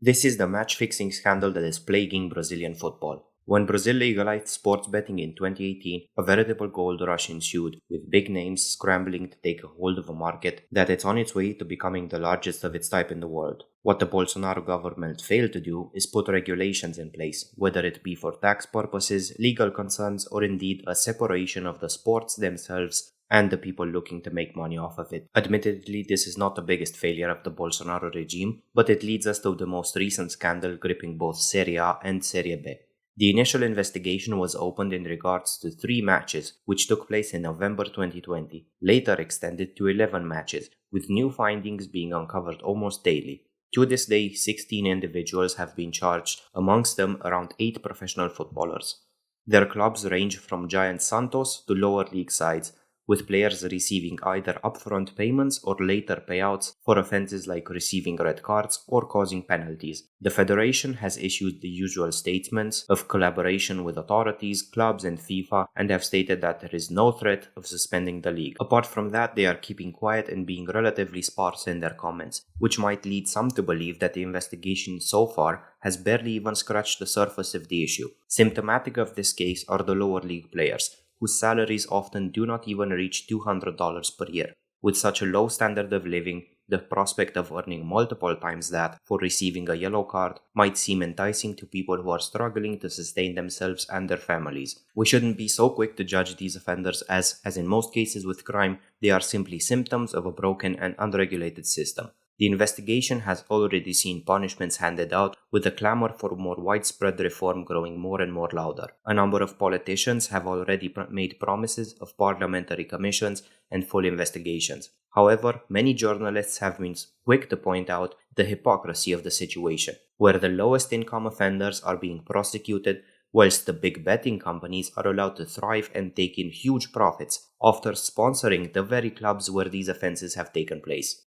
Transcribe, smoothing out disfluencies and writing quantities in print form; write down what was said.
This is the match-fixing scandal that is plaguing Brazilian football. When Brazil legalized sports betting in 2018, a veritable gold rush ensued, with big names scrambling to take a hold of a market that is on its way to becoming the largest of its type in the world. What the Bolsonaro government failed to do is put regulations in place, whether it be for tax purposes, legal concerns, or indeed a separation of the sports themselves and the people looking to make money off of it. Admittedly, this is not the biggest failure of the Bolsonaro regime, but it leads us to the most recent scandal gripping both Serie A and Serie B. The initial investigation was opened in regards to 3 matches, which took place in November 2020, later extended to 11 matches, with new findings being uncovered almost daily. To this day, 16 individuals have been charged, amongst them around 8 professional footballers. Their clubs range from giant Santos to lower league sides, with players receiving either upfront payments or later payouts for offenses like receiving red cards or causing penalties. The federation has issued the usual statements of collaboration with authorities, clubs and FIFA, and have stated that there is no threat of suspending the league. Apart from that, they are keeping quiet and being relatively sparse in their comments, which might lead some to believe that the investigation so far has barely even scratched the surface of the issue. Symptomatic of this case are the lower league players, whose salaries often do not even reach $200 per year. With such a low standard of living, the prospect of earning multiple times that for receiving a yellow card might seem enticing to people who are struggling to sustain themselves and their families. We shouldn't be so quick to judge these offenders as in most cases with crime, they are simply symptoms of a broken and unregulated system. The investigation has already seen punishments handed out, with the clamor for more widespread reform growing more and more louder. A number of politicians have already made promises of parliamentary commissions and full investigations. However, many journalists have been quick to point out the hypocrisy of the situation, where the lowest income offenders are being prosecuted, whilst the big betting companies are allowed to thrive and take in huge profits after sponsoring the very clubs where these offenses have taken place.